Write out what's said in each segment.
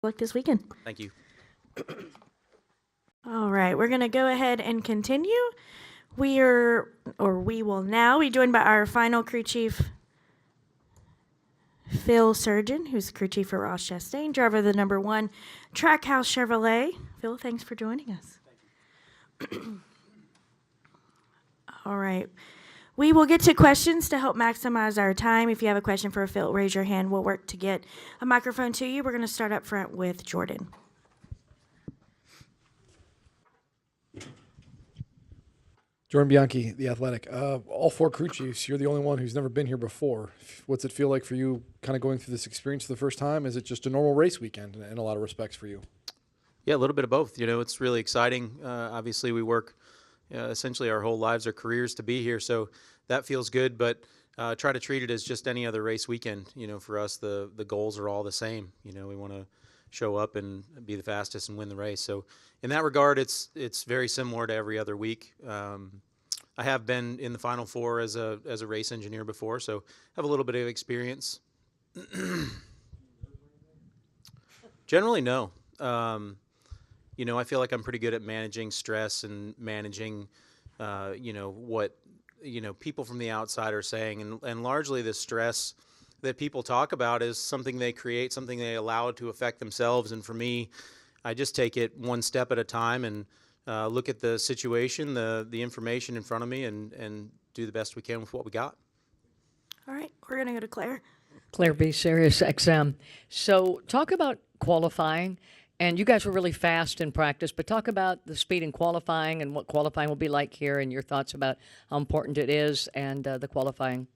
luck this weekend. Thank you. All right, we're going to go ahead and continue. We will now be joined by our final crew chief, Phil Surgen, who's crew chief for Ross Chastain, driver of the number 1 Trackhouse Chevrolet. Phil, thanks for joining us. All right. We will get to questions to help maximize our time. If you have a question for Phil, raise your hand. We'll work to get a microphone to you. We're going to start up front with Jordan. Jordan Bianchi, The Athletic. All 4 crew chiefs, you're the only one who's never been here before. What's it feel like for you kind of going through this experience for the first time? Is it just a normal race weekend in a lot of respects for you? Yeah, a little bit of both. You know, it's really exciting. Obviously, we work essentially our whole lives, our careers to be here, so that feels good, but try to treat it as just any other race weekend. You know, for us, the goals are all the same. You know, we want to show up and be the fastest and win the race. So in that regard, it's very similar to every other week. I have been in the Final Four as a race engineer before, so have a little bit of experience. Generally, no. You know, I feel like I'm pretty good at managing stress and managing, you know, what, you know, people from the outside are saying. And largely the stress that people talk about is something they create, something they allow to affect themselves. And for me, I just take it one step at a time and look at the situation, the information in front of me, and do the best we can with what we got. All right, we're going to go to Claire. Claire B, Sirius XM. So talk about qualifying. And you guys were really fast in practice, but talk about the speed in qualifying and what qualifying will be like here and your thoughts about how important it is and the qualifying.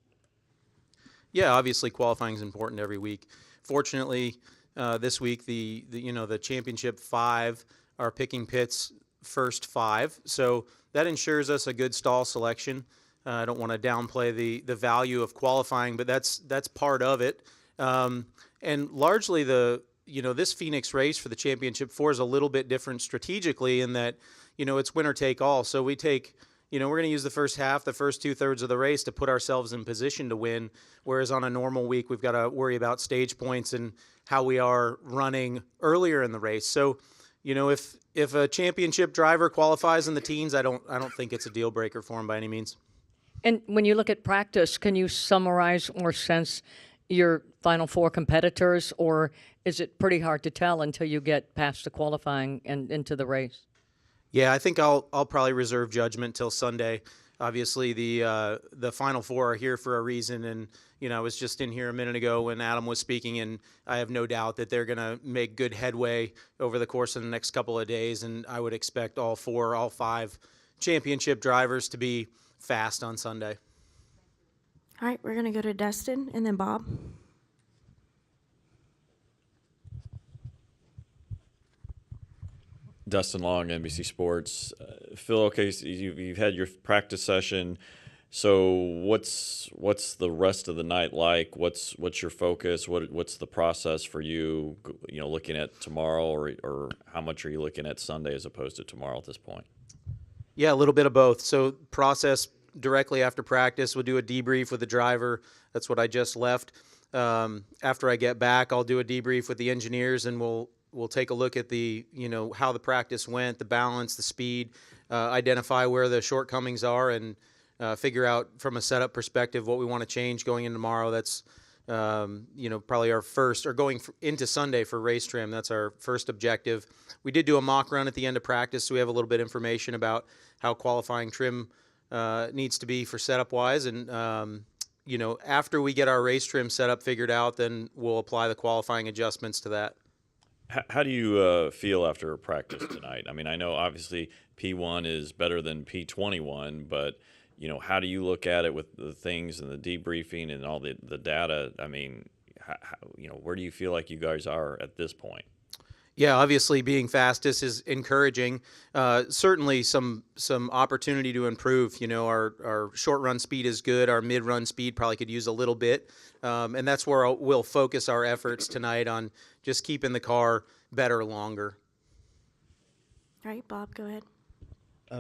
Yeah, obviously qualifying is important every week. Fortunately, this week the championship 5 are picking pits first 5, so that ensures us a good stall selection. I don't want to downplay the value of qualifying, but that's part of it. And largely this Phoenix race for the championship 4 is a little bit different strategically in that, you know, it's winner take all. So we take, you know, we're going to use the first half, the first 2/3 of the race to put ourselves in position to win. Whereas on a normal week, we've got to worry about stage points and how we are running earlier in the race. So, you know, if a championship driver qualifies in the teens, I don't think it's a deal breaker for him by any means. And when you look at practice, can you summarize or sense your Final Four competitors, or is it pretty hard to tell until you get past the qualifying and into the race? Yeah, I think I'll probably reserve judgment till Sunday. Obviously, the Final Four are here for a reason, and you know I was just in here a minute ago when Adam was speaking, and I have no doubt that they're going to make good headway over the course of the next couple of days, and I would expect all 5 championship drivers to be fast on Sunday. All right, we're going to go to Dustin and then Bob. Dustin Long, NBC Sports. Phil, okay, so you've had your practice session. So what's the rest of the night like? What's your focus? What's the process for you? You know, looking at tomorrow, or how much are you looking at Sunday as opposed to tomorrow at this point? Yeah, a little bit of both. So process directly after practice, we'll do a debrief with the driver. That's what I just left. After I get back, I'll do a debrief with the engineers, and we'll take a look at how the practice went, the balance, the speed, identify where the shortcomings are, and figure out from a setup perspective what we want to change going into tomorrow. That's probably our first, or going into Sunday for race trim. That's our first objective. We did do a mock run at the end of practice, so we have a little bit of information about how qualifying trim needs to be for setup wise, and after we get our race trim setup figured out, then we'll apply the qualifying adjustments to that. How do you feel after practice tonight? I mean, I know obviously P1 is better than P21, but you know, how do you look at it with the things and the debriefing and all the data? I mean, where do you feel like you guys are at this point? Yeah, obviously being fastest is encouraging. Certainly some opportunity to improve. You know, our short run speed is good. Our mid run speed probably could use a little bit. And that's where we'll focus our efforts tonight, on just keeping the car better longer. All right, Bob, go ahead.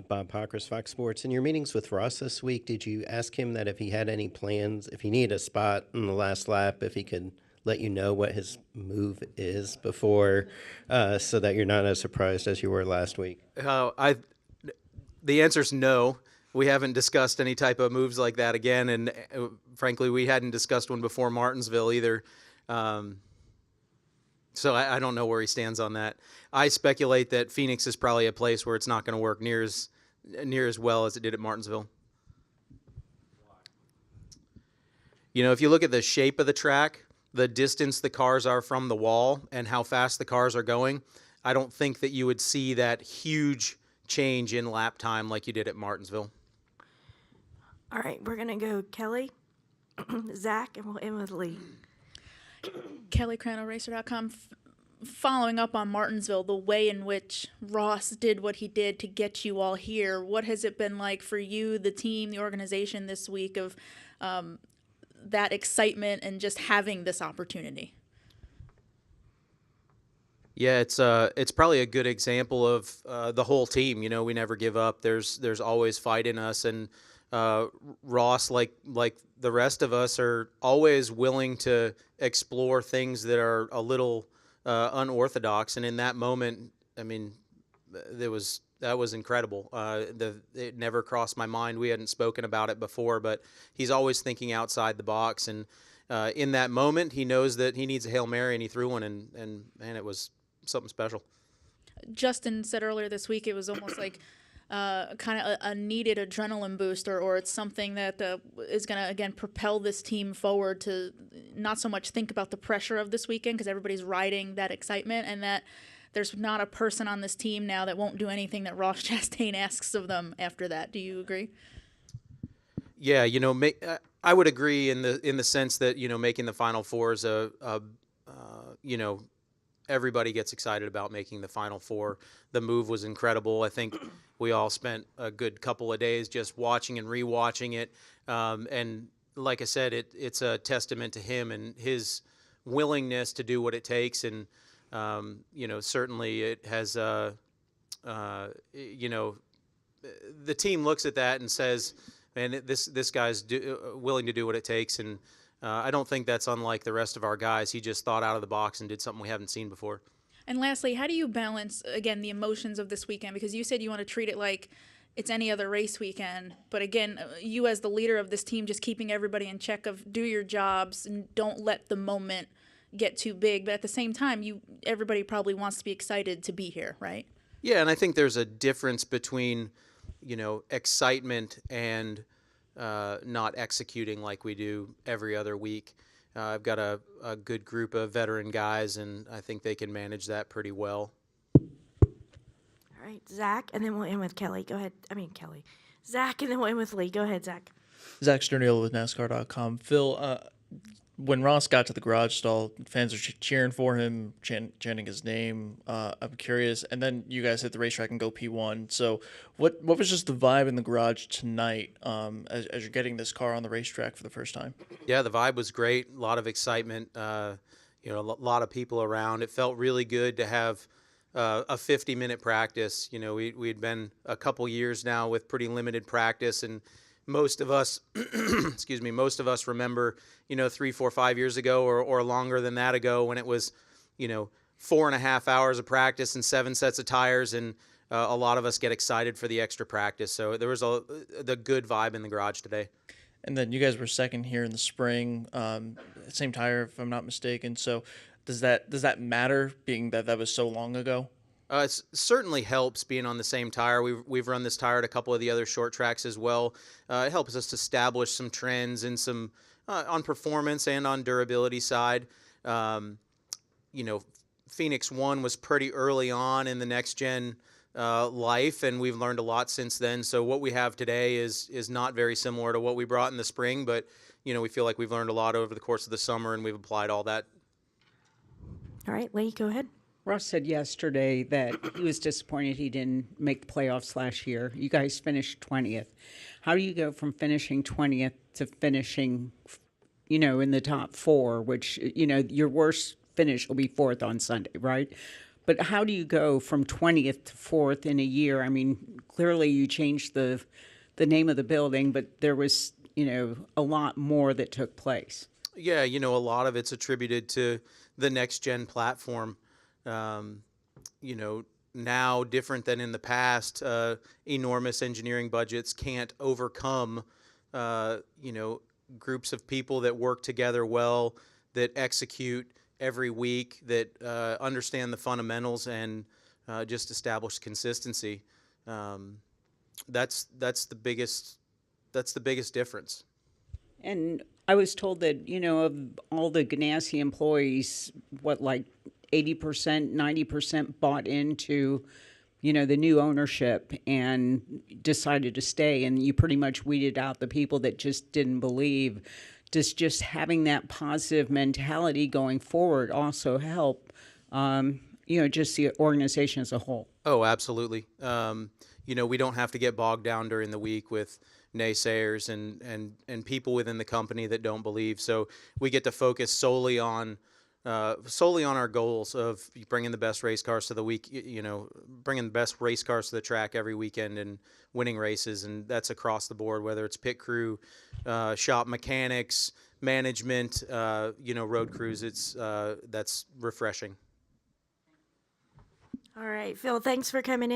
Bob Pockers, Fox Sports. In your meetings with Ross this week, did you ask him that if he had any plans, if he needed a spot in the last lap, if he could let you know what his move is before, so that you're not as surprised as you were last week? The answer's no. We haven't discussed any type of moves like that again, and frankly, we hadn't discussed one before Martinsville either. So I don't know where he stands on that. I speculate that Phoenix is probably a place where it's not going to work near as well as it did at Martinsville. You know, if you look at the shape of the track, the distance the cars are from the wall, and how fast the cars are going, I don't think that you would see that huge change in lap time like you did at Martinsville. All right, we're going to go Kelly, Zach, and we'll end with Lee. Kelly CranoRacer.com. Following up on Martinsville, the way in which Ross did what he did to get you all here, what has it been like for you, the team, the organization this week of that excitement and just having this opportunity? Yeah, it's probably a good example of the whole team. You know, we never give up. There's always fight in us, and Ross, like the rest of us, are always willing to explore things that are a little unorthodox. And in that moment, I mean, that was incredible. It never crossed my mind. We hadn't spoken about it before, but he's always thinking outside the box. And in that moment, he knows that he needs a Hail Mary, and he threw one, and man, it was something special. Justin said earlier this week it was almost like kind of a needed adrenaline booster, or it's something that is going to, again, propel this team forward to not so much think about the pressure of this weekend because everybody's riding that excitement, and that there's not a person on this team now that won't do anything that Ross Chastain asks of them after that. Do you agree? Yeah, you know, I would agree in the sense that, you know, making the Final Four is you know, everybody gets excited about making the Final Four. The move was incredible. I think we all spent a good couple of days just watching and rewatching it. And like I said, it's a testament to him and his willingness to do what it takes. And, you know, certainly it has, you know, the team looks at that and says, man, this guy's willing to do what it takes. And I don't think that's unlike the rest of our guys. He just thought out of the box and did something we haven't seen before. And lastly, how do you balance, again, the emotions of this weekend? Because you said you want to treat it like it's any other race weekend. But again, you as the leader of this team, just keeping everybody in check of do your jobs and don't let the moment get too big. But at the same time, everybody probably wants to be excited to be here, right? Yeah, and I think there's a difference between, you know, excitement and not executing like we do every other week. I've got a good group of veteran guys, and I think they can manage that pretty well. All right, Zach, and then we'll end with Kelly. Go ahead. Kelly. Zach, and then we'll end with Lee. Go ahead, Zach. Zach Sterniel with NASCAR.com. Phil, when Ross got to the garage stall, fans are cheering for him, chanting his name. I'm curious. And then you guys hit the racetrack and go P1. So what was just the vibe in the garage tonight as you're getting this car on the racetrack for the first time? Yeah, the vibe was great. A lot of excitement. You know, a lot of people around. It felt really good to have a 50-minute practice. You know, we'd been a couple years now with pretty limited practice, and most of us, most of us remember, you know, 3, 4, 5 years ago or longer than that ago when it was, you know, 4.5 hours of practice and 7 sets of tires, and a lot of us get excited for the extra practice. So there was the good vibe in the garage today. And then you guys were second here in the spring, same tire if I'm not mistaken. So does that matter, being that was so long ago? It certainly helps being on the same tire. We've run this tire at a couple of the other short tracks as well. It helps us establish some trends and some on performance and on durability side. You know, Phoenix 1 was pretty early on in the next gen life, and we've learned a lot since then. So what we have today is not very similar to what we brought in the spring, but you know, we feel like we've learned a lot over the course of the summer, and we've applied all that. All right, Lee, go ahead. Ross said yesterday that he was disappointed he didn't make the playoffs last year. You guys finished 20th. How do you go from finishing 20th to finishing, you know, in the top 4, which, you know, your worst finish will be 4th on Sunday, right? But how do you go from 20th to 4th in a year? I mean, clearly you changed the name of the building, but there was, you know, a lot more that took place. Yeah, a lot of it's attributed to the next gen platform. Now different than in the past, enormous engineering budgets can't overcome, groups of people that work together well, that execute every week, that understand the fundamentals and just establish consistency. That's the biggest difference. And I was told that, of all the Ganassi employees, like 80%, 90% bought into, the new ownership and decided to stay. And you pretty much weeded out the people that just didn't believe. Does just having that positive mentality going forward also help, just the organization as a whole? Oh, absolutely. We don't have to get bogged down during the week with naysayers and people within the company that don't believe. So we get to focus solely on our goals of bringing the best race cars to the week, bringing the best race cars to the track every weekend and winning races. And that's across the board, whether it's pit crew, shop mechanics, management, road crews. That's refreshing. All right, Phil, thanks for coming in.